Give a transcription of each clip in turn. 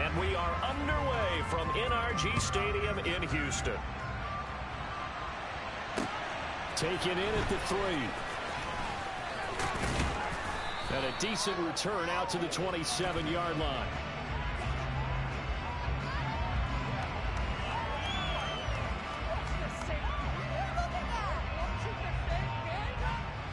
And we are underway from NRG Stadium in Houston. Taken in at the 3. And a decent return out to the 27-yard line.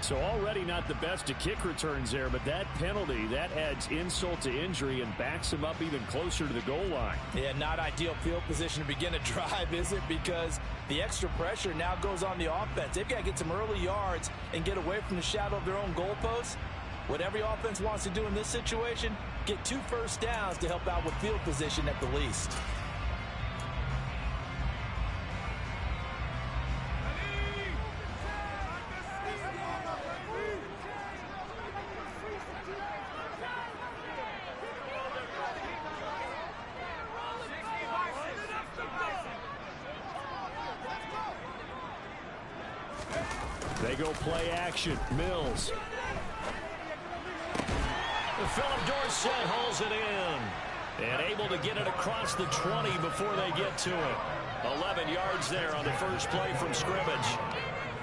So already not the best of kick returns there, but that penalty, that adds insult to injury and backs him up even closer to the goal line. Yeah, not ideal field position to begin a drive, is it? Because the extra pressure now goes on the offense. They've got to get some early yards and get away from the shadow of their own goalposts. What every offense wants to do in this situation, get 2 first downs to help out with field position at the least. They go play action. Mills. Philip Dorsett holds it in. And able to get it across the 20 before they get to it. 11 yards there on the first play from scrimmage.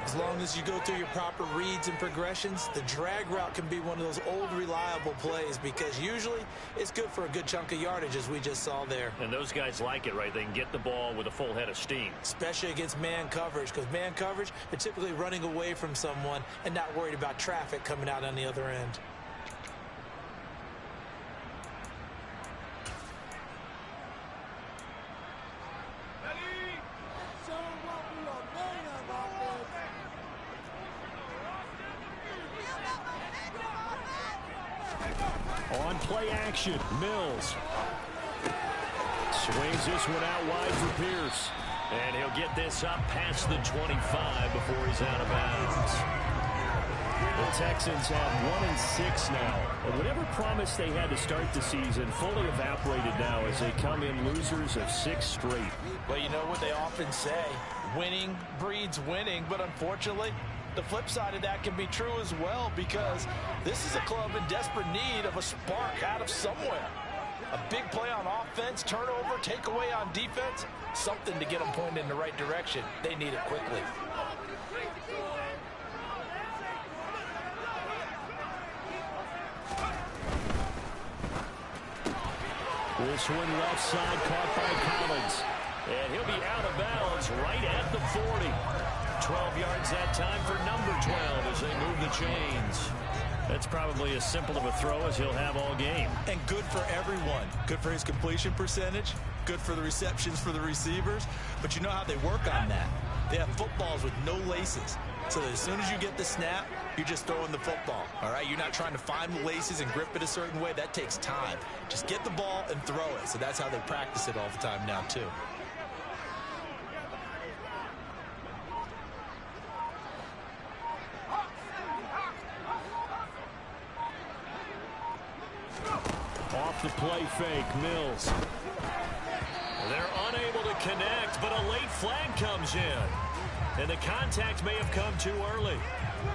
As long as you go through your proper reads and progressions, the drag route can be one of those old reliable plays because usually it's good for a good chunk of yardage as we just saw there. And those guys like it, right? They can get the ball with a full head of steam. Especially against man coverage, because man coverage, they're typically running away from someone and not worried about traffic coming out on the other end. On play action, Mills. Swings this one out wide for Pierce. And he'll get this up past the 25 before he's out of bounds. The Texans have 1-6 now. And whatever promise they had to start the season fully evaporated now as they come in losers of 6 straight. Well, you know what they often say, winning breeds winning, but unfortunately, the flip side of that can be true as well because this is a club in desperate need of a spark out of somewhere. A big play on offense, turnover, takeaway on defense, something to get them pointed in the right direction. They need it quickly. This one left side caught by Collins. And he'll be out of bounds right at the 40. 12 yards that time for number 12 as they move the chains. That's probably as simple of a throw as he'll have all game. And good for everyone. Good for his completion percentage. Good for the receptions for the receivers. But you know how they work on that. They have footballs with no laces. So that as soon as you get the snap, you're just throwing the football. All right, you're not trying to find the laces and grip it a certain way. That takes time. Just get the ball and throw it. So that's how they practice it all the time now, too. Off the play fake, Mills. They're unable to connect, but a late flag comes in. And the contact may have come too early.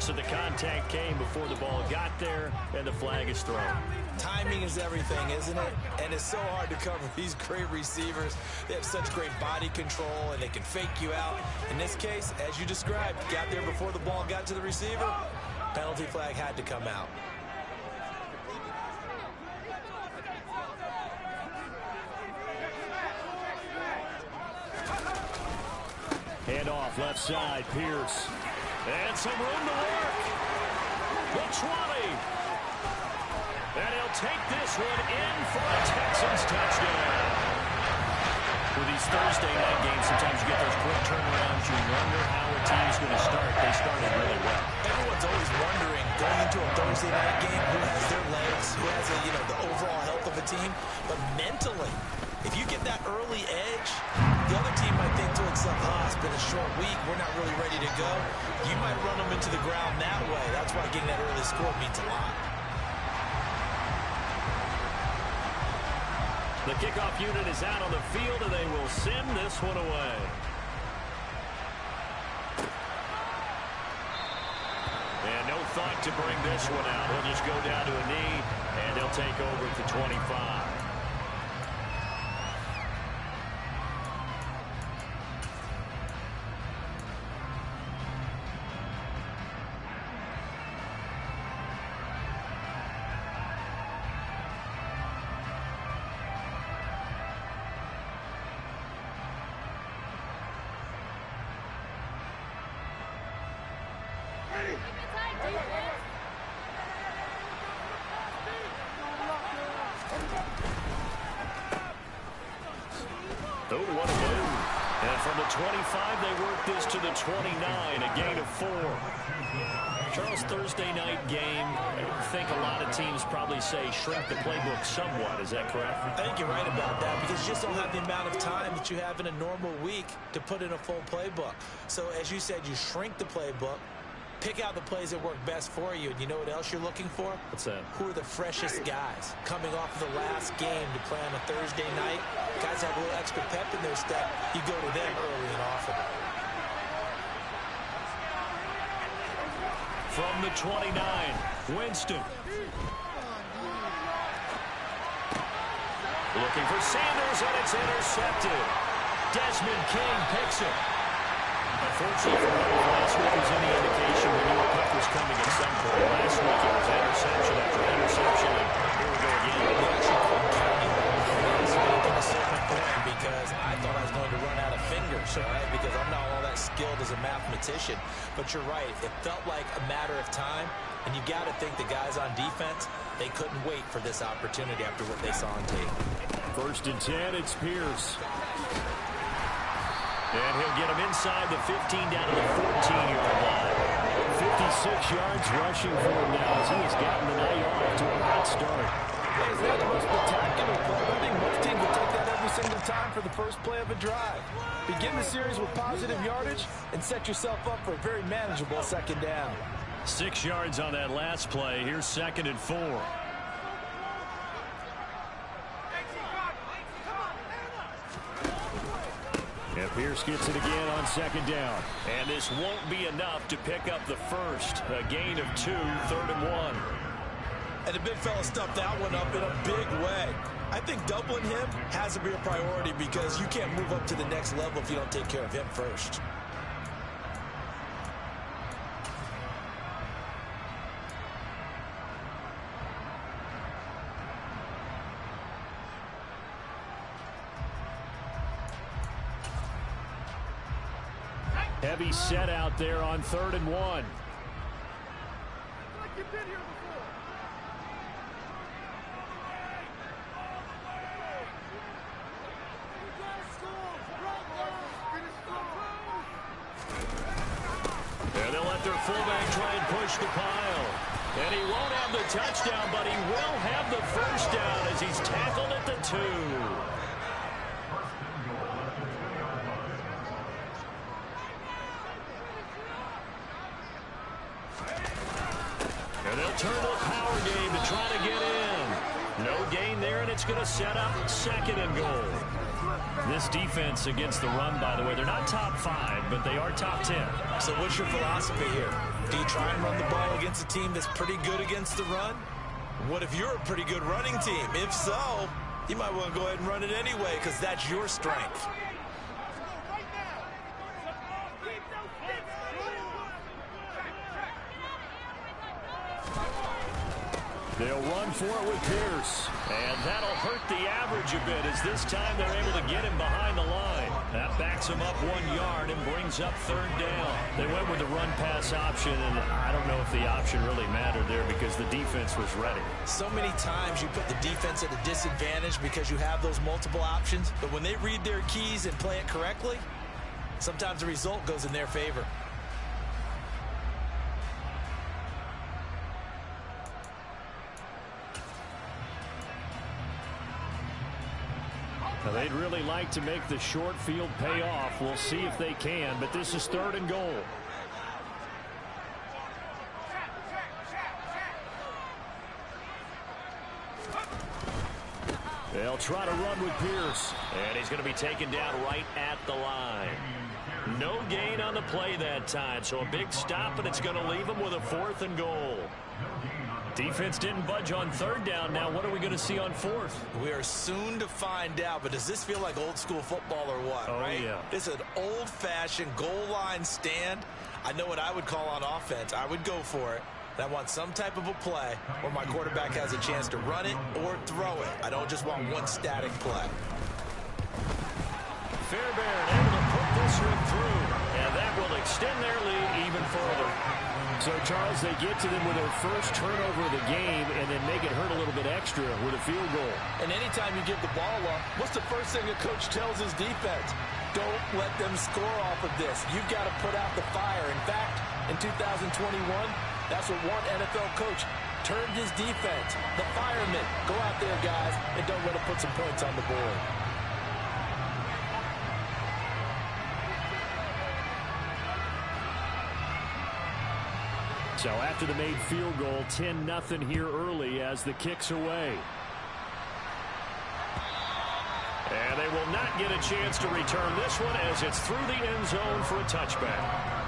So the contact came before the ball got there, and the flag is thrown. Timing is everything, isn't it? And it's so hard to cover these great receivers. They have such great body control, and they can fake you out. In this case, as you described, got there before the ball got to the receiver. Penalty flag had to come out. Handoff left side, Pierce. And some room to work. The 20. And he'll take this one in for a Texans touchdown. With these Thursday night games, sometimes you get those quick turnarounds. You wonder how a team's going to start. They started really well. Everyone's always wondering, going into a Thursday night game, who has their legs, who has the overall health of a team. But mentally, if you get that early edge, the other team might think to itself, it's been a short week, we're not really ready to go. You might run them into the ground that way. That's why getting that early score means a lot. The kickoff unit is out on the field, and they will send this one away. And no thought to bring this one out. He'll just go down to a knee, and they'll take over at the 25. Oh, what a move. And from the 25, they work this to the 29, a gain of 4. Charles, Thursday night game, I think a lot of teams probably say shrink the playbook somewhat. Is that correct? I think you're right about that because you just don't have the amount of time that you have in a normal week to put in a full playbook. So, as you said, you shrink the playbook, pick out the plays that work best for you, and you know what else you're looking for? What's that? Who are the freshest guys coming off of the last game to play on a Thursday night? Guys have a little extra pep in their step. You go to them early and often. From the 29, Winston. Looking for Sanders, and it's intercepted. Desmond King picks it. Unfortunately for him, last week was any indication we knew a pick was coming at some point. Last week it was interception after interception, and here we go again. We actually couldn't count him last week at a certain point because I thought I was going to run out of fingers, all right? Because I'm not all that skilled as a mathematician. But you're right. It felt like a matter of time, and you got to think the guys on defense, they couldn't wait for this opportunity after what they saw on tape. 1st and 10, it's Pierce. And he'll get him inside the 15 down to the 14-yard line. 56 yards rushing for him now as he has gotten the night off to a hot start. Hey, it's not the most spectacular play, but I think most teams will take that every single time for the first play of a drive. Begin the series with positive yardage and set yourself up for a very manageable 2nd down. 6 yards on that last play. Here's 2nd and 4. And Pierce gets it again on 2nd down. And this won't be enough to pick up the first. A gain of 2, 3rd and 1. And the big fella stuffed that one up in a big way. I think doubling him has to be a priority because you can't move up to the next level if you don't take care of him first. Heavy set out there on 3rd and 1. And they'll let their fullback try and push the pile. And he won't have the touchdown, but he will have the first down as he's tackled at the 2. And they'll turn to the power game to try to get in. No gain there, and it's going to set up 2nd and goal. This defense against the run, by the way, they're not top 5, but they are top 10. So what's your philosophy here? Do you try and run the ball against a team that's pretty good against the run? What if you're a pretty good running team? If so, you might want to go ahead and run it anyway because that's your strength. They'll run for it with Pierce. And that'll hurt the average a bit as this time they're able to get him behind the line. That backs him up 1 yard and brings up 3rd down. They went with the run-pass option, and I don't know if the option really mattered there because the defense was ready. So many times you put the defense at a disadvantage because you have those multiple options, but when they read their keys and play it correctly, sometimes the result goes in their favor. Now, they'd really like to make the short field pay off. We'll see if they can, but this is 3rd and goal. They'll try to run with Pierce. And he's going to be taken down right at the line. No gain on the play that time, so a big stop, and it's going to leave him with a 4th and goal. Defense didn't budge on 3rd down. Now what are we going to see on 4th? We are soon to find out, but does this feel like old school football or what, right? Yeah. This is an old-fashioned goal line stand. I know what I would call on offense. I would go for it. And I want some type of a play where my quarterback has a chance to run it or throw it. I don't just want one static play. Fairbairn able to put this one through, and that will extend their lead even further. So, Charles, they get to them with their first turnover of the game and then make it hurt a little bit extra with a field goal. And anytime you give the ball up, what's the first thing a coach tells his defense? Don't let them score off of this. You've got to put out the fire. In fact, in 2021, that's what one NFL coach termed his defense. The firemen. Go out there, guys, and don't let them put some points on the board. So after the made field goal, 10-0 here early as the kick's away. And they will not get a chance to return this one as it's through the end zone for a touchback.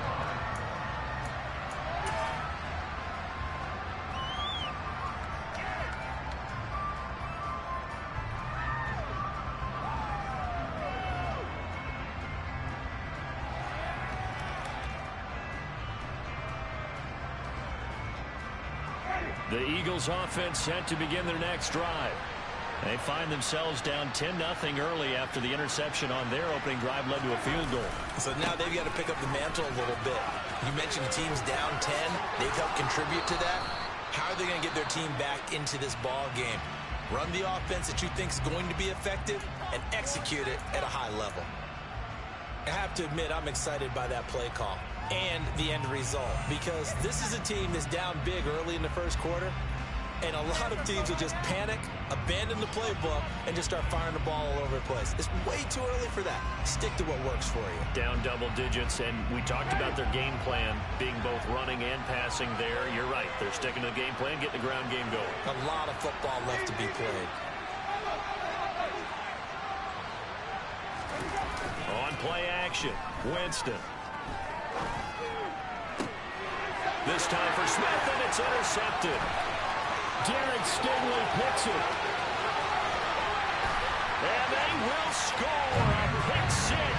The Eagles offense set to begin their next drive. They find themselves down 10-0 early after the interception on their opening drive led to a field goal. So now they've got to pick up the mantle a little bit. You mentioned the team's down 10. They've helped contribute to that. How are they going to get their team back into this ball game? Run the offense that you think is going to be effective and execute it at a high level. I have to admit, I'm excited by that play call and the end result, because this is a team that's down big early in the first quarter, and a lot of teams will just panic, abandon the playbook, and just start firing the ball all over the place. It's way too early for that. Stick to what works for you. Down double digits, and we talked about their game plan being both running and passing there. You're right. They're sticking to the game plan, getting the ground game going. A lot of football left to be played. On play action, Winston. This time for Smith, and it's intercepted. Derek Stingley picks it. And they will score a pick six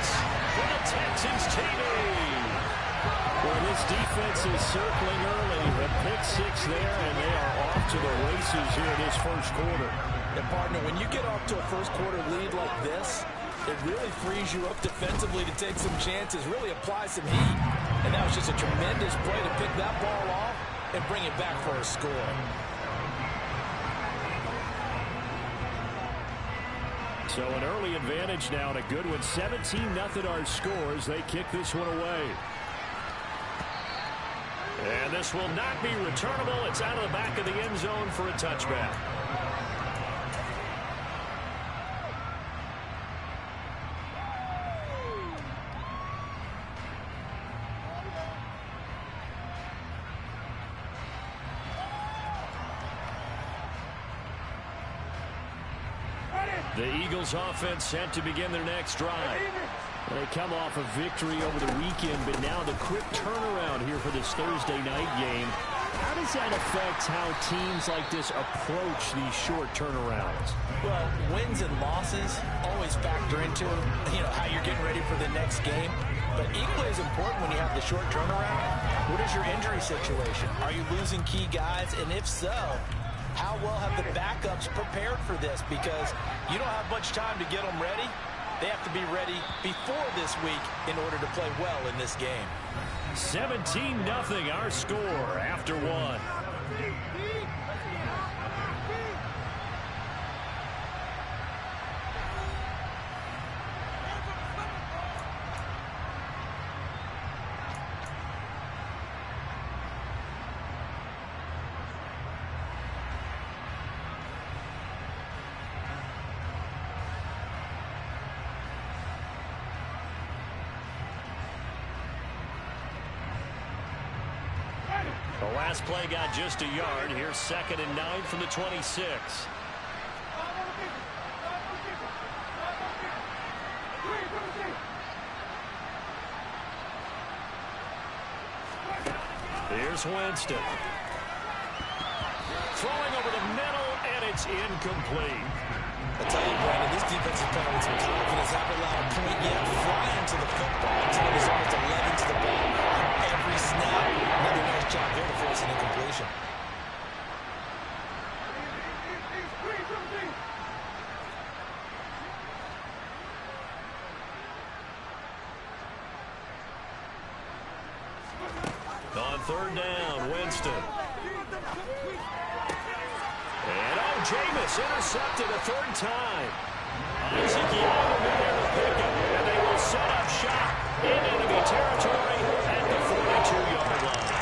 for the Texans TV. Well, this defense is circling early. A pick six there, and they are off to the races here this first quarter. And, partner, when you get off to a first quarter lead like this, it really frees you up defensively to take some chances, really apply some heat. And that was just a tremendous play to pick that ball off and bring it back for a score. So an early advantage now and a good one. 17-0 our scores. They kick this one away. And this will not be returnable. It's out of the back of the end zone for a touchback. The Eagles offense set to begin their next drive. They come off a victory over the weekend, but now the quick turnaround here for this Thursday night game. How does that affect how teams like this approach these short turnarounds? Well, wins and losses always factor into, how you're getting ready for the next game. But equally as important when you have the short turnaround, what is your injury situation? Are you losing key guys? And if so, how well have the backups prepared for this? Because you don't have much time to get them ready. They have to be ready before this week in order to play well in this game. 17-0 our score after one. The last play got just a yard. Here's 2nd and 9 from the 26. Here's Winston. Throwing over the middle, and it's incomplete. I tell you, Brandon, this defense is playing with some confidence. Haven't allowed a point yet. Flying to the football until it was almost 11 to the ball. Every snap, another nice job there to force an incompletion. On third down. Winston. And Jameis intercepted a third time. Isaac Young will be there to pick him, and they will set up shop in enemy territory at the 42-yard line.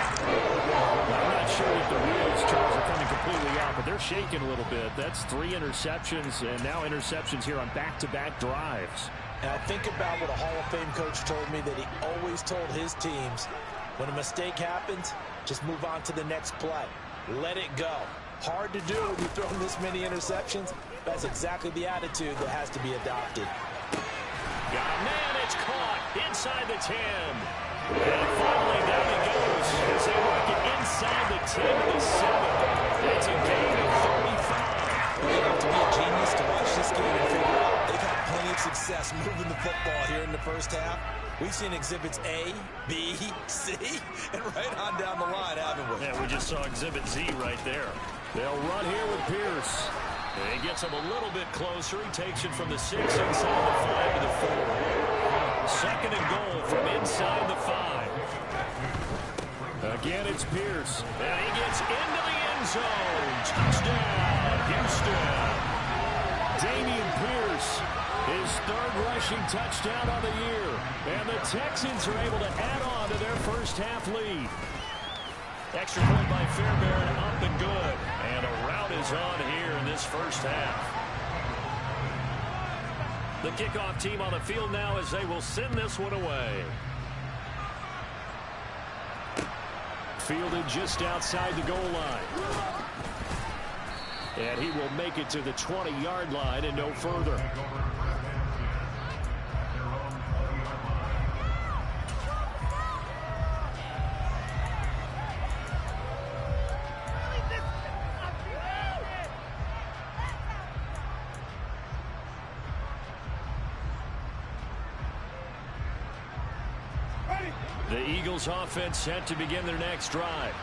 I'm not sure if the wheels turns are coming completely off, but they're shaking a little bit. That's 3 interceptions, and now interceptions here on back-to-back drives. And I think about what a Hall of Fame coach told me, that he always told his teams, when a mistake happens, just move on to the next play. Let it go. Hard to do when you've thrown this many interceptions. That's exactly the attitude that has to be adopted. Got a man, it's caught inside the 10. And finally down he goes as they work it inside the 10 to the 7. It's a gain of 35. You have to be a genius to watch this game and figure out they've had plenty of success moving the football here in the first half. We've seen exhibits A, B, C, and right on down the line, haven't we? Yeah, we just saw exhibit Z right there. They'll run here with Pierce. And he gets him a little bit closer. He takes it from the 6 inside the 5 to the 4. Second and goal from inside the 5. Again, it's Pierce. And he gets into the end zone. Touchdown, Houston. Damian Pierce, his third rushing touchdown on the year. And the Texans are able to add on to their first half lead. Extra point by Fairbairn, up and good. And a rout is on here in this first half. The kickoff team on the field now as they will send this one away. Fielded just outside the goal line. And he will make it to the 20-yard line and no further. The Eagles offense set to begin their next drive.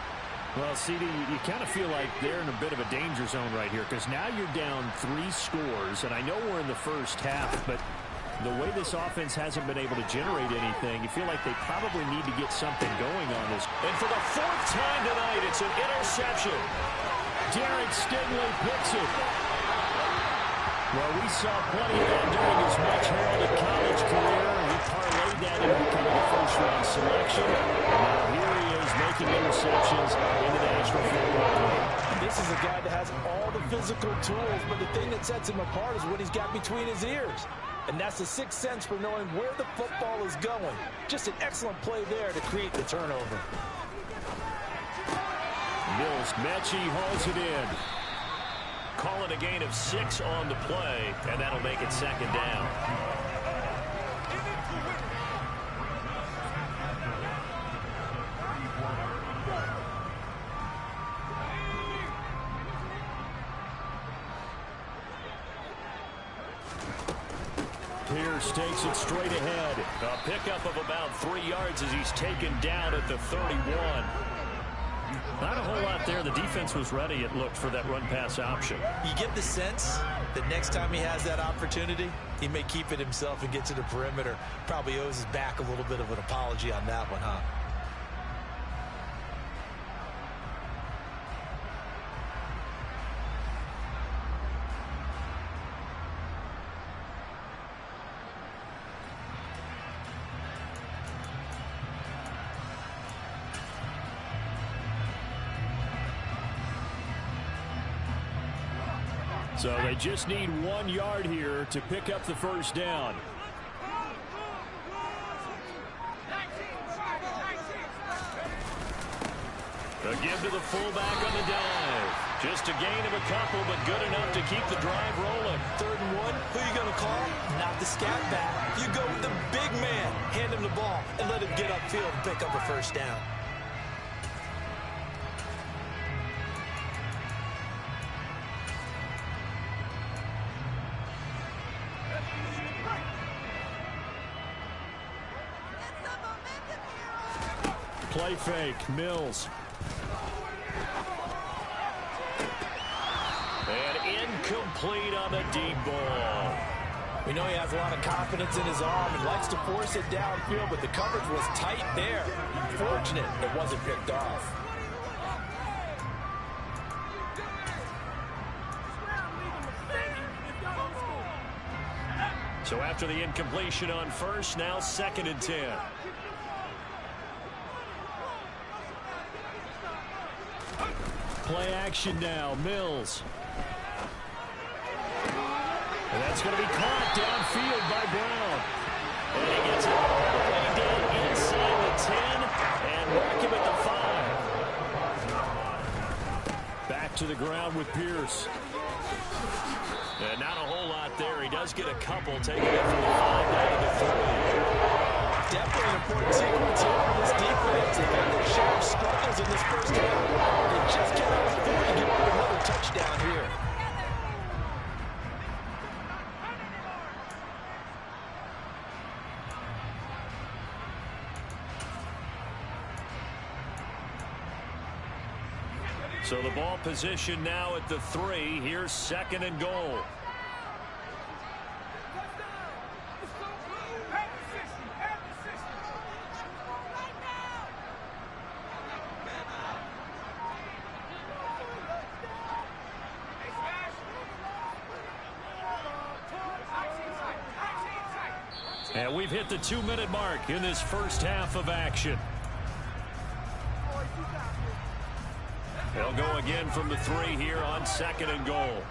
Well, CD, you kind of feel like they're in a bit of a danger zone right here because now you're down 3 scores, and I know we're in the first half, but the way this offense hasn't been able to generate anything, you feel like they probably need to get something going on this. And for the 4th time tonight, it's an interception. Derek Stingley picks it. Well, we saw plenty of that during his much-heralded college career. He parlayed that into becoming a first-round selection. And now here he is making interceptions in the National Football League. This is a guy that has all the physical tools, but the thing that sets him apart is what he's got between his ears. And that's the sixth sense for knowing where the football is going. Just an excellent play there to create the turnover. Mills Mechie hauls it in. Call it a gain of 6 on the play, and that'll make it second down. Pierce takes it straight ahead. A pickup of about 3 yards as he's taken down at the 31. Not a whole lot there. The defense was ready, it looked, for that run-pass option. You get the sense that next time he has that opportunity, he may keep it himself and get to the perimeter. Probably owes his back a little bit of an apology on that one, huh? So they just need 1 yard here to pick up the first down. A give to the fullback on the dive. Just a gain of a couple, but good enough to keep the drive rolling. 3rd and 1, who are you going to call? Not the scat back. You go with the big man. Hand him the ball and let him get upfield and pick up a first down. Play fake, Mills. And incomplete on the deep ball. We know he has a lot of confidence in his arm and likes to force it downfield, but the coverage was tight there. Fortunate it wasn't picked off. So after the incompletion on first, now 2nd and 10. Play action now, Mills. And that's going to be caught downfield by Brown. And he gets it all the way down inside the 10 and rack him at the 5. Back to the ground with Pierce. And not a whole lot there. He does get a couple, taking it from the 5 down to the 3. Definitely an important sequence here for this defense. They've had their share of struggles in this first half. They just cannot afford to give up another touchdown here. So the ball position now at the 3. Here's 2nd and goal. And we've hit the 2-minute mark in this first half of action. They'll go again from the 3 here on 2nd and goal.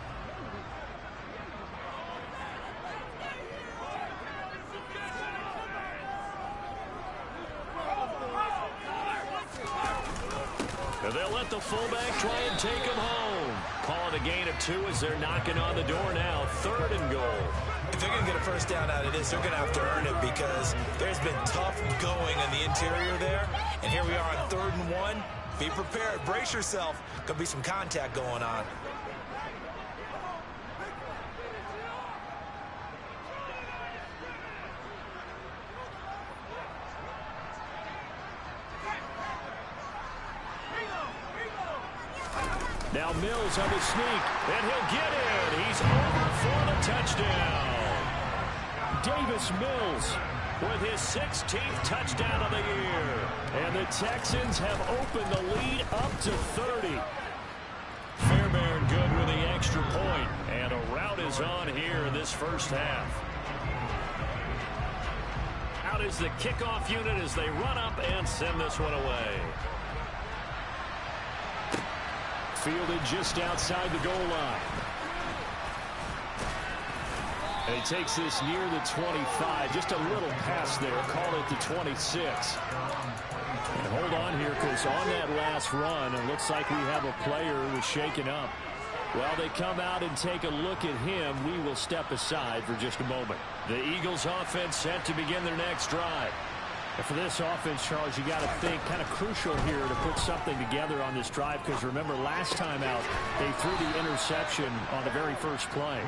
And they'll let the fullback try and take him home. Call it a gain of 2 as they're knocking on the door now. 3rd and goal. If they're going to get a first down out of this, they're going to have to earn it because there's been tough going in the interior there. And here we are on 3rd and 1. Be prepared. Brace yourself. Could be some contact going on. Now Mills on the sneak, and he'll get it. He's over for the touchdown. Davis Mills with his 16th touchdown of the year. And the Texans have opened the lead up to 30. Fairbairn good with the extra point. And a rout is on here in this first half. Out is the kickoff unit as they run up and send this one away. Fielded just outside the goal line. And he takes this near the 25. Just a little pass there. Call it the 26. And hold on here because on that last run, it looks like we have a player who is shaken up. Well, they come out and take a look at him. We will step aside for just a moment. The Eagles offense set to begin their next drive. And for this offense, Charles, you got to think kind of crucial here to put something together on this drive because remember last time out they threw the interception on the very first play.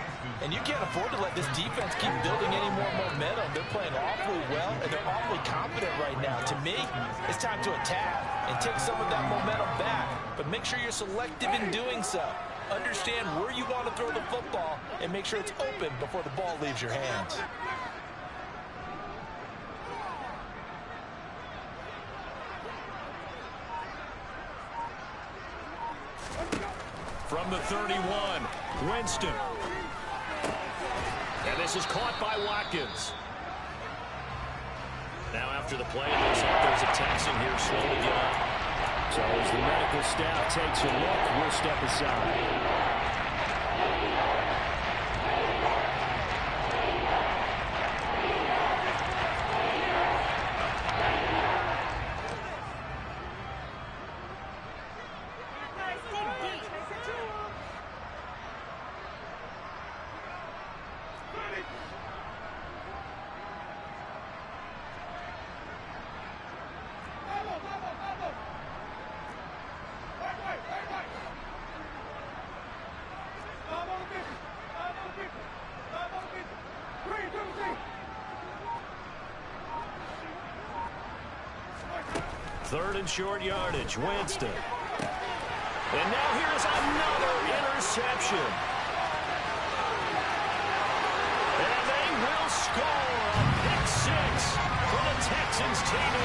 And you can't afford to let this defense keep building any more momentum. They're playing awfully well and they're awfully confident right now. To me, it's time to attack and take some of that momentum back. But make sure you're selective in doing so. Understand where you want to throw the football and make sure it's open before the ball leaves your hands. From the 31, Winston. And this is caught by Watkins. Now after the play, it looks like there's a Texan here slow to get up. So as the medical staff takes a look, we'll step aside. Third and short yardage, Winston. And now here's another interception. And they score, a pick six for the Texans TD.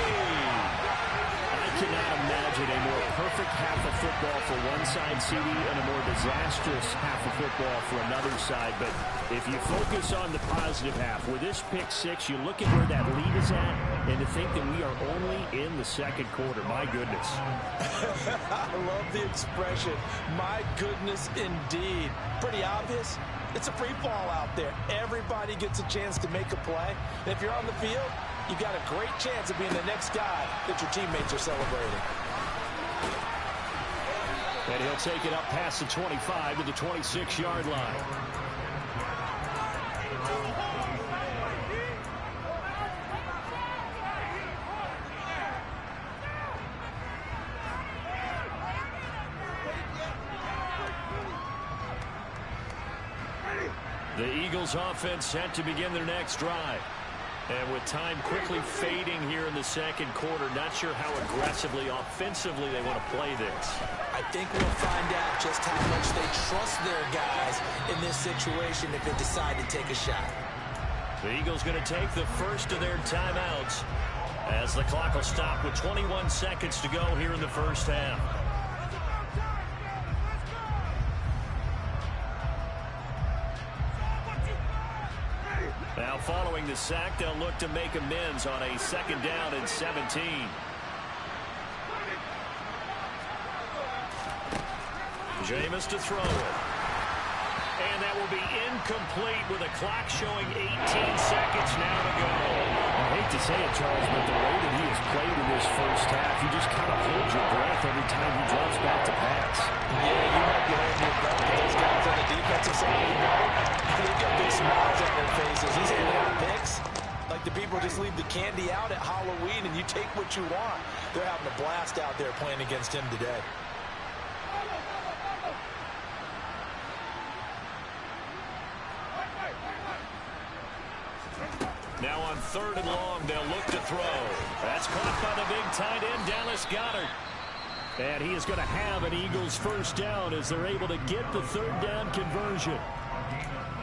I cannot imagine a more perfect half of football for one side, CD, and a more disastrous half of football for another side. But if you focus on the positive half, with this pick six, you look at where that lead is at, and to think that we are only in the second quarter. My goodness. I love the expression. My goodness, indeed. Pretty obvious. It's a free fall out there. Everybody gets a chance to make a play. And if you're on the field, you've got a great chance of being the next guy that your teammates are celebrating. And he'll take it up past the 25 to the 26-yard line. The Eagles offense set to begin their next drive. And with time quickly fading here in the second quarter, not sure how aggressively, offensively they want to play this. I think we'll find out just how much they trust their guys in this situation if they decide to take a shot. The Eagles going to take the first of their timeouts as the clock will stop with 21 seconds to go here in the first half. Now following the sack, they'll look to make amends on a second down and 17. Jameis to throw it. And that will be incomplete with a clock showing 18 seconds now to go. I hate to say it, Charles, but the way that he has played in this first half, you just kind of hold your breath every time he drops back to pass. Yeah, you might be holding your breath, but those guys on the defensive side, you know, they've got big smiles on their faces. He's handing out picks like the people just leave the candy out at Halloween and you take what you want. They're having a blast out there playing against him today. Now on third and long, they'll look to throw. That's caught by the big tight end, Dallas Goedert. And he is going to have an Eagles first down as they're able to get the third down conversion.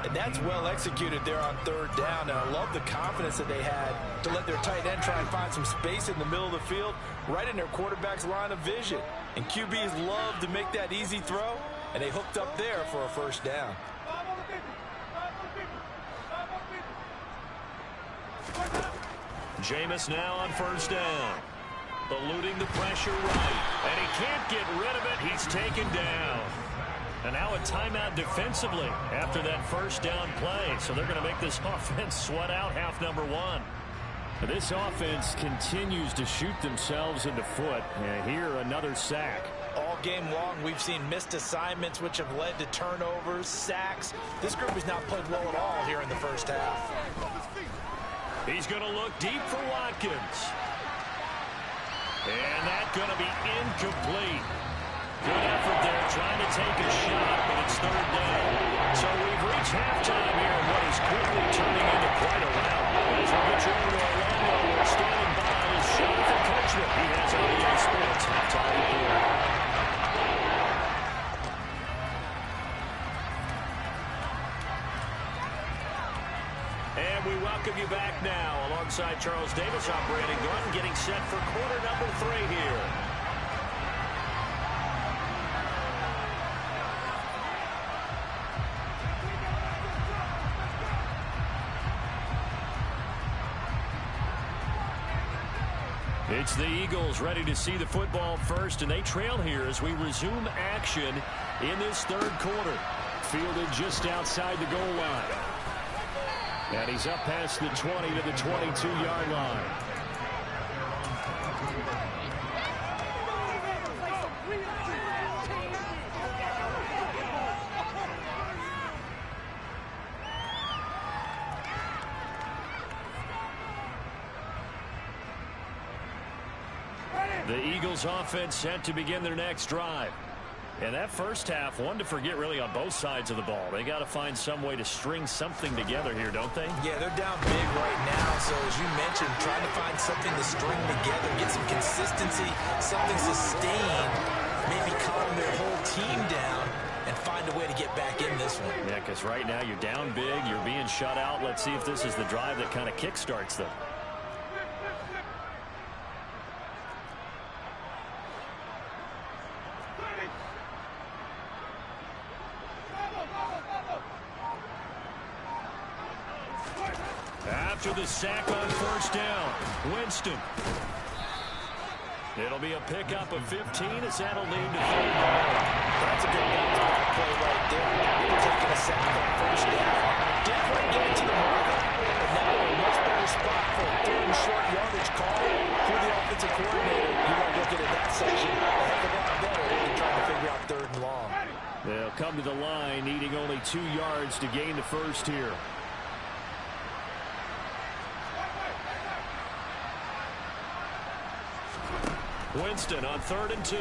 And that's well executed there on third down. And I love the confidence that they had to let their tight end try and find some space in the middle of the field, right in their quarterback's line of vision. And QBs love to make that easy throw, and they hooked up there for a first down. Jameis now on first down. Eluding the pressure right. And he can't get rid of it. He's taken down. And now a timeout defensively after that first down play. So they're going to make this offense sweat out half number one. This offense continues to shoot themselves in the foot. And here another sack. All game long, we've seen missed assignments, which have led to turnovers, sacks. This group has not played well at all here in the first half. He's going to look deep for Watkins. And that's going to be incomplete. Good effort there trying to take a shot, but it's third down. So we've reached halftime here in what is quickly turning into quite a rout. As we get you over to Orlando, we're standing by is Jonathan Coachman. He has REA Sports halftime report. And we welcome you back now alongside Charles Davis. I'm Brandon Gordon getting set for quarter number 3 here. It's the Eagles ready to see the football first, and they trail here as we resume action in this third quarter. Fielded just outside the goal line. And he's up past the 20 to the 22-yard line. The Eagles offense set to begin their next drive. And that first half, one to forget really on both sides of the ball. They got to find some way to string something together here, don't they? Yeah, they're down big right now. So as you mentioned, trying to find something to string together, get some consistency, something sustained, maybe calm their whole team down and find a way to get back in this one. Yeah, because right now you're down big, you're being shut out. Let's see if this is the drive that kind of kickstarts them. After the sack on first down, Winston. It'll be a pickup of 15 as that'll lead to third down. That's a good bounce play right there. After taking a sack on first down, didn't quite get it to the marker, but now a much better spot for a third and short yardage call through the offensive coordinator. You want to look at that section a heck of a lot better than trying to figure out third and long. They'll come to the line, needing only 2 yards to gain the first here. Winston on 3rd and 2.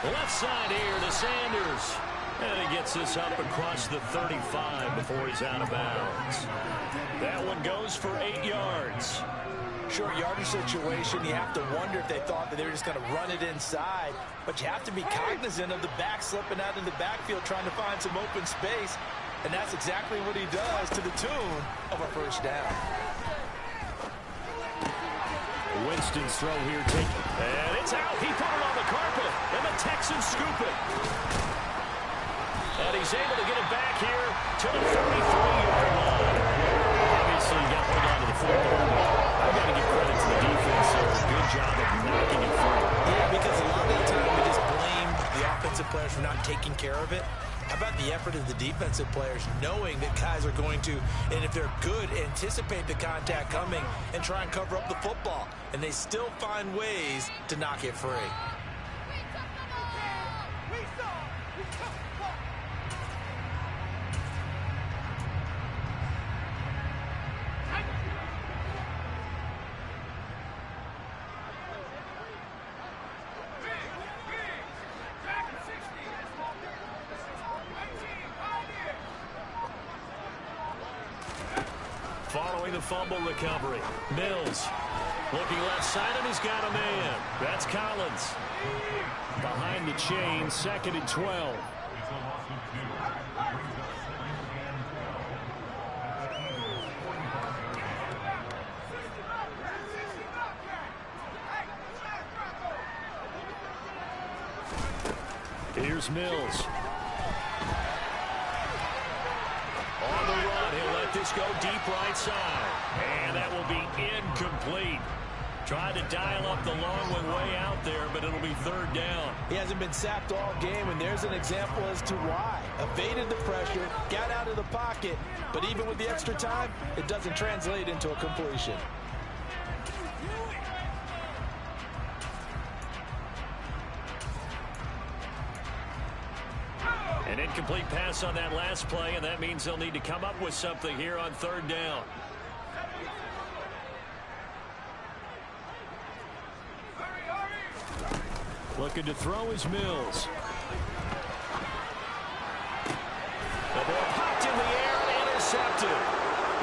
Left side here to Sanders. And he gets this up across the 35 before he's out of bounds. That one goes for 8 yards. Short yardage situation, you have to wonder if they thought that they were just going to run it inside. But you have to be cognizant of the back slipping out in the backfield trying to find some open space. And that's exactly what he does to the tune of a first down. Winston's throw here taken. And it's out. He put it on the carpet. And the Texans scoop it. And he's able to get it back here to the 33-yard line. Obviously, he got hold on to the football. I've got to give credit to the defense. So good job of knocking it free. Yeah, because a lot of the time we just blame the offensive players for not taking care of it. How about the effort of the defensive players knowing that guys are going to, and if they're good, anticipate the contact coming and try and cover up the football. And they still find ways to knock it free. Following the fumble recovery, Mills looking left side, and he's got a man. That's Collins. Behind the chain, 2nd and 12. Here's Mills. On the run, he'll let this go deep right side. And that will be incomplete. Tried to dial up the long one way out there, but it'll be 3rd down. He hasn't been sacked all game, and there's an example as to why. Evaded the pressure, got out of the pocket, but even with the extra time, it doesn't translate into a completion. An incomplete pass on that last play, and that means they'll need to come up with something here on 3rd down. Looking to throw is Mills. The ball popped in the air and intercepted.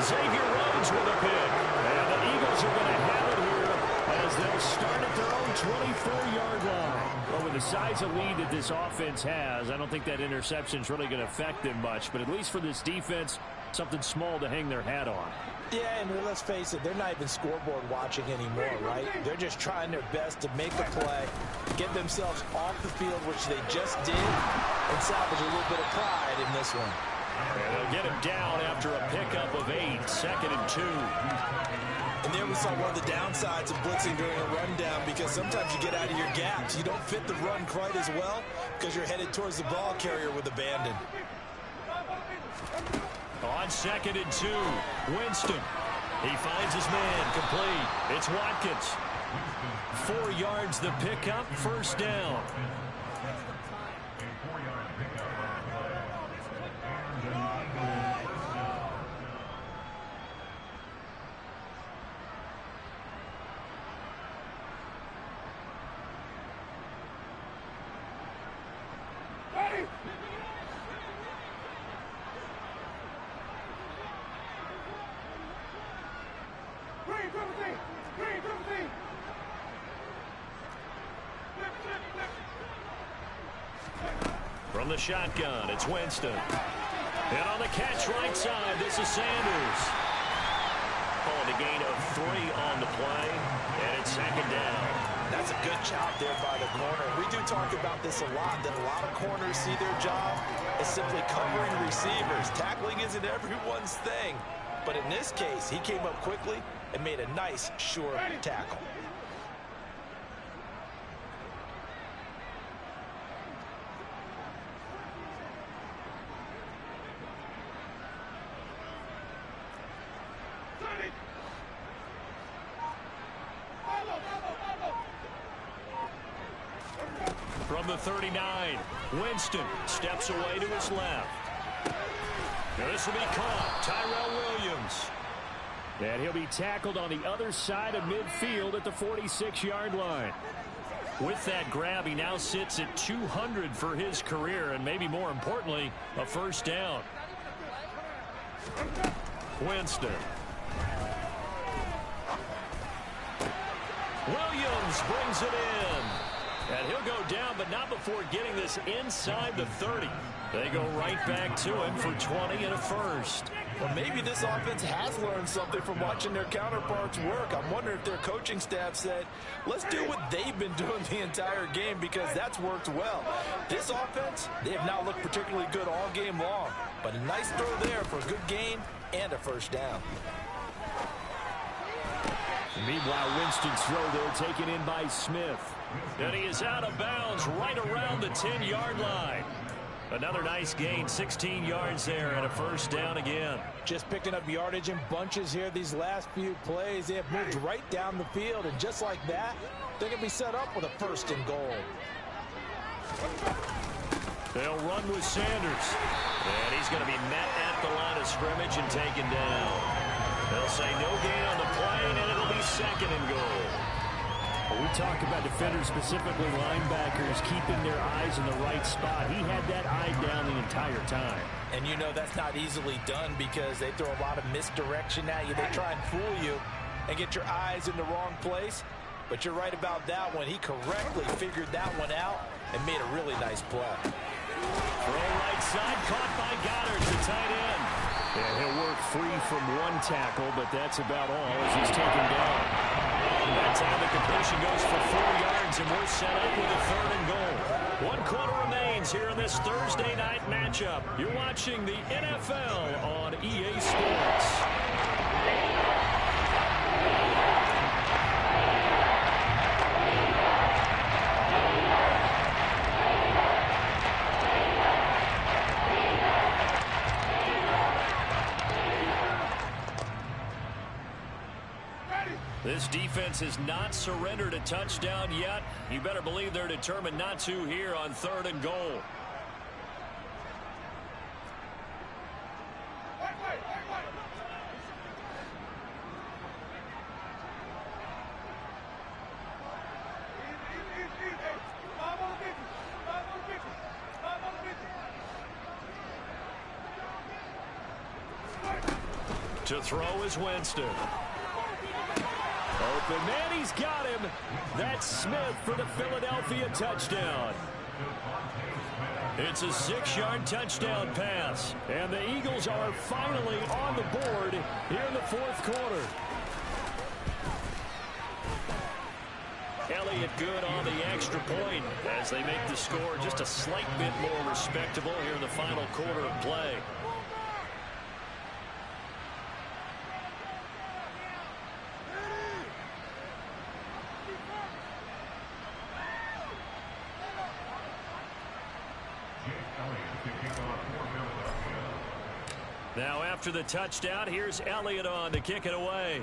Xavier Rhodes with a pick. And the Eagles are going to have it here as they'll start at their own 24-yard line. Well, with the size of lead that this offense has, I don't think that interception is really going to affect them much. But at least for this defense, something small to hang their hat on. Yeah, and let's face it, they're not even scoreboard watching anymore, right? They're just trying their best to make a play, get themselves off the field, which they just did, and salvage a little bit of pride in this one. And they'll get him down after a pickup of 8, 2nd and 2. And there we saw one of the downsides of blitzing during a rundown, because sometimes you get out of your gaps. You don't fit the run quite as well because you're headed towards the ball carrier with abandon. On 2nd and 2, Winston. He finds his man, complete. It's Watkins. 4 yards the pickup, 1st down. From the shotgun, it's Winston. And on the catch right side, this is Sanders. Calling a gain of 3 on the play, and it's 2nd down. That's a good job there by the corner. We do talk about this a lot, that a lot of corners see their job as simply covering receivers. Tackling isn't everyone's thing. But in this case, he came up quickly and made a nice, sure tackle. From the 39, Winston steps away to his left. This will be caught. Tyrell Williams. And he'll be tackled on the other side of midfield at the 46-yard line. With that grab, he now sits at 200 for his career, and maybe more importantly, a 1st down. Winston. Williams brings it in. And he'll go down, but not before getting this inside the 30. They go right back to him for 20 and a 1st. Well, maybe this offense has learned something from watching their counterparts work. I'm wondering if their coaching staff said, let's do what they've been doing the entire game, because that's worked well. This offense, they have not looked particularly good all game long. But a nice throw there for a good gain and a 1st down. Meanwhile, Winston's throw there taken in by Smith. And he is out of bounds right around the 10-yard line. Another nice gain, 16 yards there, and a 1st down again. Just picking up yardage in bunches here these last few plays. They have moved right down the field, and just like that, they're going to be set up with a 1st and goal. They'll run with Sanders. And he's going to be met at the line of scrimmage and taken down. They'll say no gain on the play, and it'll be 2nd and goal. We talk about defenders, specifically linebackers, keeping their eyes in the right spot. He had that eye down the entire time. And you know that's not easily done because they throw a lot of misdirection at you. They try and fool you and get your eyes in the wrong place. But you're right about that one. He correctly figured that one out and made a really nice play. Throw right side, caught by Goddard, the tight end. Yeah, he'll work free from one tackle, but that's about all as he's taken down. That time the completion goes for 4 yards, and we're set up with a 3rd and goal. 1 quarter remains here in this Thursday night matchup. You're watching the NFL on EA Sports. This defense has not surrendered a touchdown yet. You better believe they're determined not to here on 3rd and goal. To throw is Winston. Open man, he's got him. That's Smith for the Philadelphia touchdown. It's a 6-yard touchdown pass. And the Eagles are finally on the board here in the 4th quarter. Elliott good on the extra point as they make the score just a slight bit more respectable here in the final quarter of play. Now after the touchdown, here's Elliott on to kick it away.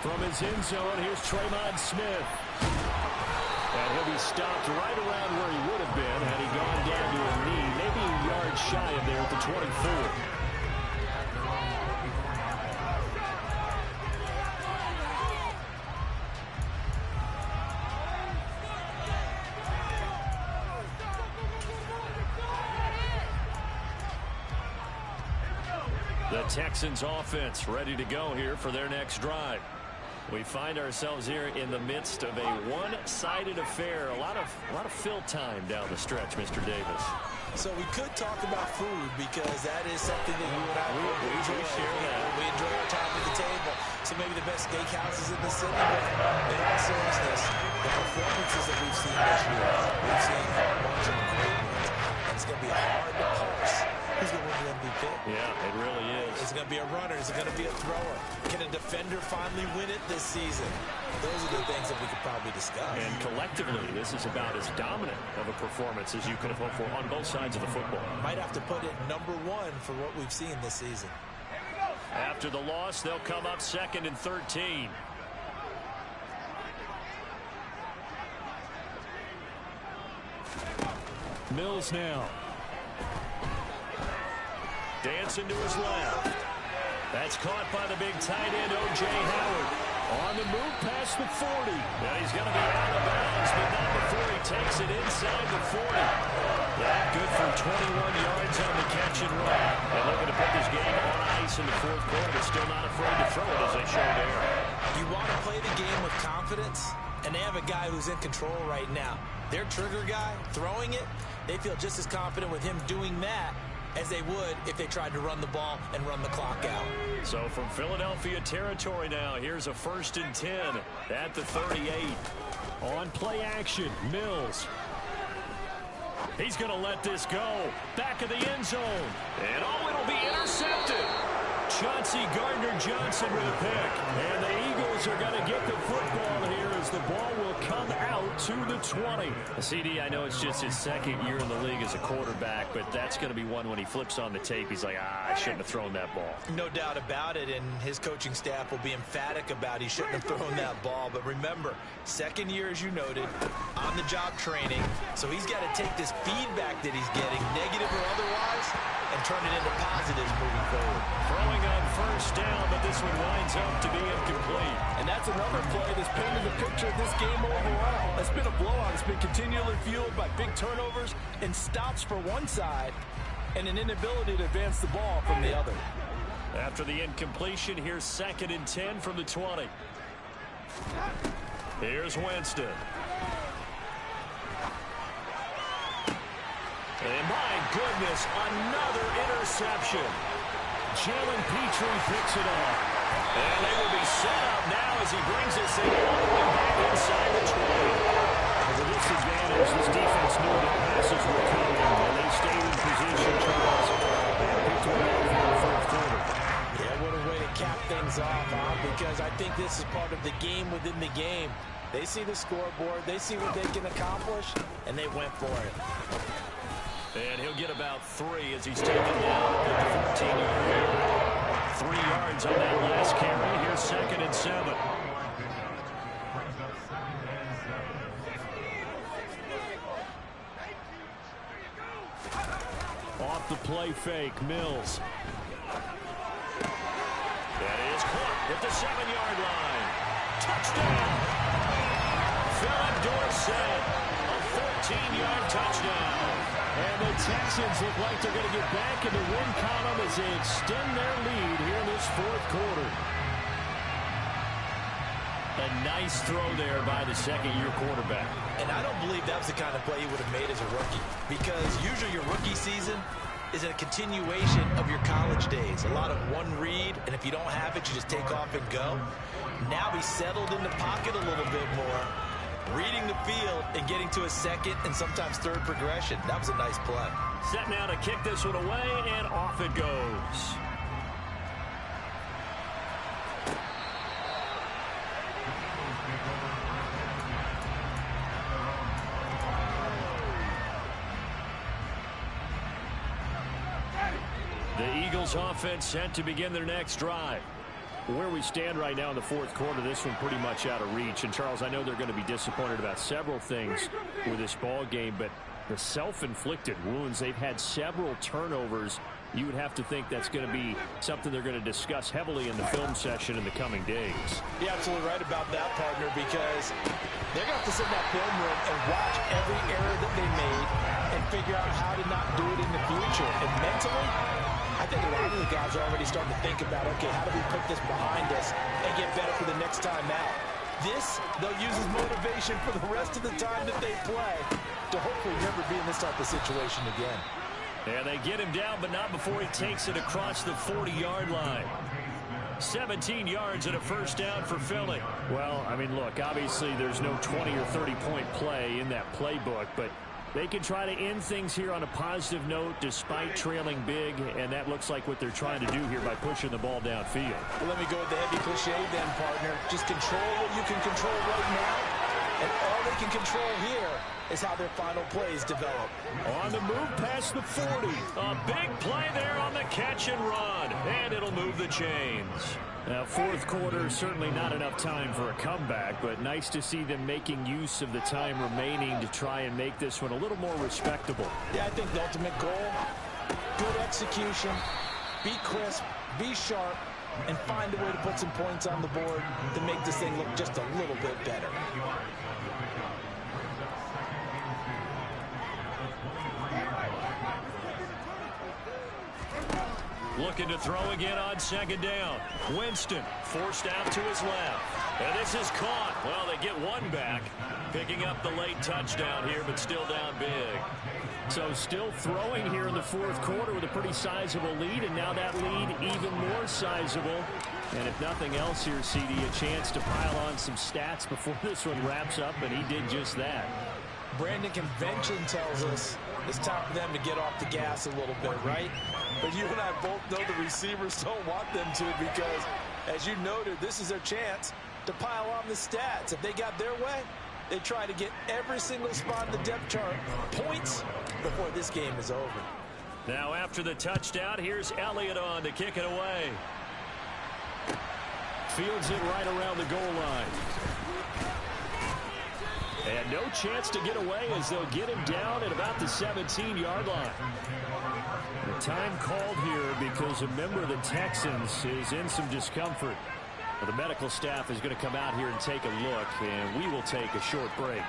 From his end zone, here's Tremont Smith. And he'll be stopped right around where he would have been had he gone down to a knee, maybe a yard shy of there at the 24. The Texans offense ready to go here for their next drive. We find ourselves here in the midst of a one-sided affair. A lot of fill time down the stretch, Mr. Davis. So we could talk about food because that is something that you and I we enjoy. We enjoy our time at the table. So maybe the best steakhouses in the city. But in all seriousness, the performances that we've seen this year, we've seen a bunch of great ones. And it's going to be hard to parse who's going to win the MVP. Yeah, it really is. Is it going to be a runner? Is it going to be a thrower? Can a defender finally win it this season? Those are the things that we could probably discuss. And collectively, this is about as dominant of a performance as you could have hoped for on both sides of the football. Might have to put it #1 for what we've seen this season. After the loss, they'll come up 2nd and 13. Mills now. Dancing to his left. That's caught by the big tight end, O.J. Howard. On the move past the 40. And he's going to be out of bounds, but not before he takes it inside the 40. That good for 21 yards on the catch and run. And looking to put this game on ice in the 4th quarter, but still not afraid to throw it as they show there. You want to play the game with confidence, and they have a guy who's in control right now. Their trigger guy, throwing it, they feel just as confident with him doing that as they would if they tried to run the ball and run the clock out. So from Philadelphia territory now, here's a 1st and 10 at the 38. On play action, Mills. He's going to let this go. Back of the end zone. And it'll be intercepted. Chauncey Gardner-Johnson with a pick. And the Eagles are going to get the football here as the ball will come out to the 20. CD, I know it's just his 2nd year in the league as a quarterback, but that's going to be one when he flips on the tape. He's like, I shouldn't have thrown that ball. No doubt about it, and his coaching staff will be emphatic about he shouldn't have thrown that ball. But remember, 2nd year, as you noted, on-the-job training. So he's got to take this feedback that he's getting, negative or otherwise, and turn it into positives moving forward. Throwing on 1st down, but this one winds up to be incomplete. And that's another play that's painted the picture of this game overall. It's been a blowout. It's been continually fueled by big turnovers and stops for one side and an inability to advance the ball from the other. After the incompletion, here's 2nd and 10 from the 20. Here's Winston. And my goodness, another interception. Jalen Petrie picks it up. And they will be set up now as he brings this thing all the way back inside the 20. As a disadvantage, this defense knew that passes were coming, and they stayed in position, Charles. They picked one off in the 4th quarter. Yeah, what a way to cap things off, because I think this is part of the game within the game. They see the scoreboard, they see what they can accomplish, and they went for it. And he'll get about 3 as he's taken down at the 14-yard line. 3 yards on that last carry. Here's 2nd and 7. Off the play fake, Mills. That is caught at the 7-yard line. Touchdown! Philip Dorsett, a 14-yard touchdown. And the Texans look like they're going to get back in the win column as they extend their lead here in this 4th quarter. A nice throw there by the 2nd-year quarterback. And I don't believe that was the kind of play he would have made as a rookie, because usually your rookie season is a continuation of your college days. A lot of one read, and if you don't have it, you just take off and go. Now he's settled in the pocket a little bit more, reading the field and getting to a 2nd and sometimes 3rd progression. That was a nice play. Set now to kick this one away, and off it goes. The Eagles offense set to begin their next drive. Where we stand right now in the 4th quarter, this one pretty much out of reach. And, Charles, I know they're going to be disappointed about several things with this ball game, but the self-inflicted wounds, they've had several turnovers. You would have to think that's going to be something they're going to discuss heavily in the film session in the coming days. You're absolutely right about that, partner, because they're going to have to sit in that film room and watch every error that they made and figure out how to not do it in the future. And mentally, I I think a lot of the guys are already starting to think about, okay, how do we put this behind us and get better for the next time out? This, they'll use as motivation for the rest of the time that they play to hopefully never be in this type of situation again. And they get him down, but not before he takes it across the 40-yard line. 17 yards and a first down for Philly. Well, I mean, look, obviously there's no 20 or 30-point play in that playbook, but they can try to end things here on a positive note despite trailing big, and that looks like what they're trying to do here by pushing the ball downfield. Well, let me go with the heavy cliche then, partner. Just control what you can control right now, and all they can control here is how their final plays develop. On the move past the 40. A big play there on the catch and run, and it'll move the chains. Now, fourth quarter, certainly not enough time for a comeback, but nice to see them making use of the time remaining to try and make this one a little more respectable. Yeah, I think the ultimate goal, good execution, be crisp, be sharp, and find a way to put some points on the board to make this thing look just a little bit better. Looking to throw again on second down. Winston forced out to his left. And this is caught. Well, they get one back. Picking up the late touchdown here, but still down big. So still throwing here in the fourth quarter with a pretty sizable lead, and now that lead even more sizable. And if nothing else here, CD, a chance to pile on some stats before this one wraps up, and he did just that. Brandon, convention tells us it's time for them to get off the gas a little bit, right? But you and I both know the receivers don't want them to because, as you noted, this is their chance to pile on the stats. If they got their way, they try to get every single spot in the depth chart points before this game is over. Now after the touchdown, here's Elliott on to kick it away. Fields it right around the goal line. And no chance to get away as they'll get him down at about the 17-yard line. The time called here because a member of the Texans is in some discomfort. Well, the medical staff is going to come out here and take a look, and we will take a short break.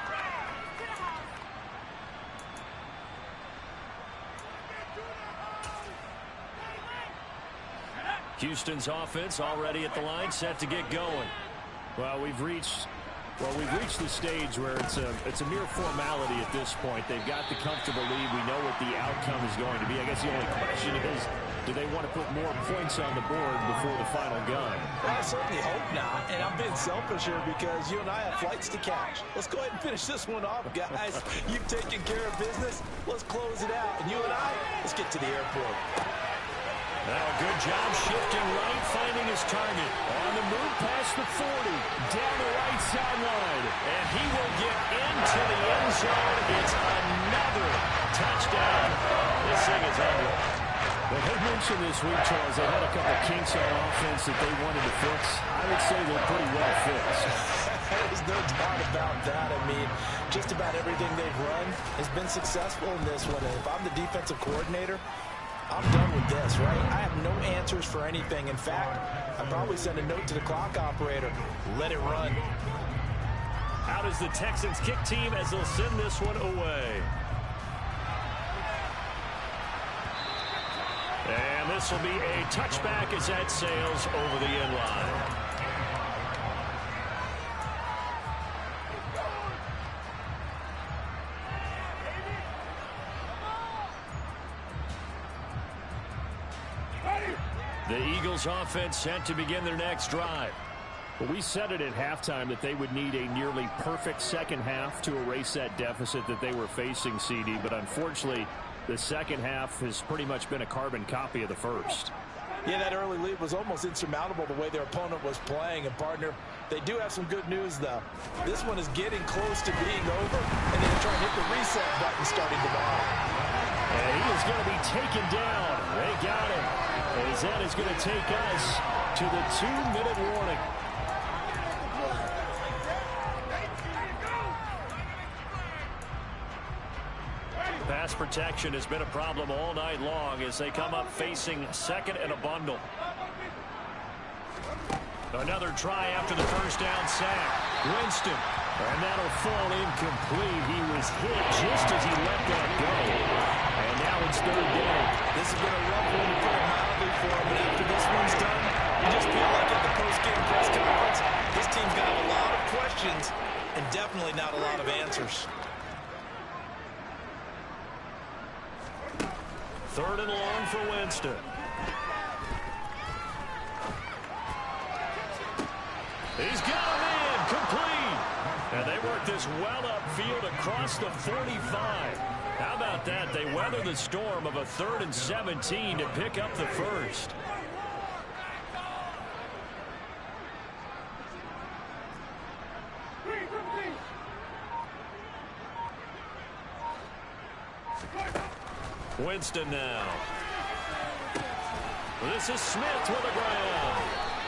Houston's offense already at the line, set to get going. Well, we've reached the stage where it's a mere formality at this point. They've got the comfortable lead. We know what the outcome is going to be. I guess the only question is, do they want to put more points on the board before the final gun? Well, I certainly hope not. And I'm being selfish here because you and I have flights to catch. Let's go ahead and finish this one off, guys. You've taken care of business. Let's close it out. And you and I, let's get to the airport. Now a good job shifting right, finding his target. On the move past the 40, down the right sideline. And he will get into the end zone. It's another touchdown. This thing is under. Well, they mentioned this week, Charles, they had a couple kinks on offense that they wanted to fix. I would say they're pretty well fixed. There's no doubt about that. I mean, just about everything they've run has been successful in this one. And if I'm the defensive coordinator, I'm done with this, right? I have no answers for anything. In fact, I'd probably send a note to the clock operator. Let it run. How does the Texans kick team as they'll send this one away? And this will be a touchback as that sails over the end line. The Eagles offense set to begin their next drive. Well, we said it at halftime that they would need a nearly perfect second half to erase that deficit that they were facing, CD. But unfortunately, the second half has pretty much been a carbon copy of the first. Yeah, that early lead was almost insurmountable the way their opponent was playing. And, partner, they do have some good news, though. This one is getting close to being over, and they're trying to hit the reset button starting tomorrow. And he is going to be taken down. They got him. As that is going to take us to the 2-minute warning. Pass protection has been a problem all night long as they come up facing second and a bundle. Another try after the first down sack. Winston. And that'll fall incomplete. He was hit just as he let that go. And now it's third down. This has been a rough one to put a mile ugly for them. And after this one's done, you just feel like at the post-game press conference, this team's got a lot of questions and definitely not a lot of answers. Third and long for Winston. He's got him in, complete. And they work this well upfield across the 45. How about that? They weather the storm of a 3rd and 17 to pick up the first. Winston now. This is Smith with the ground.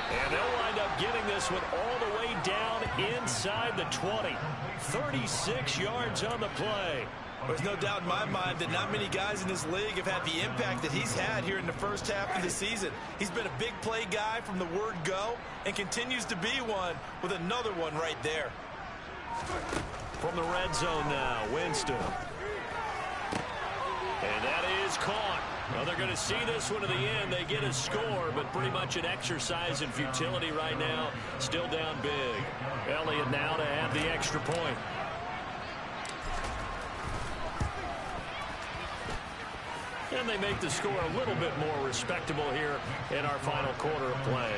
And they'll wind up getting this one all the way down inside the 20. 36 yards on the play. There's no doubt in my mind that not many guys in this league have had the impact that he's had here in the first half of the season. He's been a big play guy from the word go and continues to be one with another one right there. From the red zone now, Winston. And that is caught. Well, they're going to see this one to the end. They get a score, but pretty much an exercise in futility right now. Still down big. Elliott now to add the extra point. And they make the score a little bit more respectable here in our final quarter of play.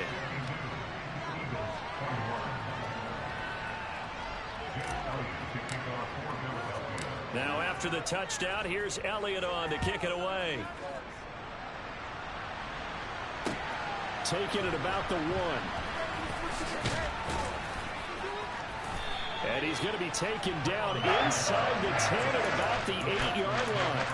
Now after the touchdown, here's Elliott on to kick it away. Taking it about the 1. And he's going to be taken down inside the 10 at about the 8-yard line.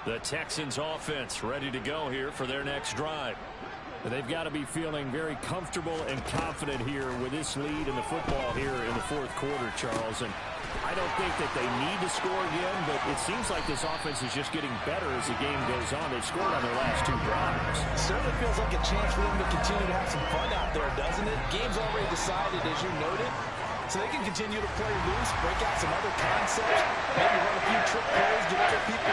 The Texans offense ready to go here for their next drive. They've got to be feeling very comfortable and confident here with this lead in the football here in the 4th quarter, Charles. And I don't think that they need to score again, but it seems like this offense is just getting better as the game goes on. They've scored on their last 2 drives. Certainly feels like a chance for them to continue to have some fun out there, doesn't it? Game's already decided, as you noted. So they can continue to play loose, break out some other concepts, maybe run a few trick plays, get other people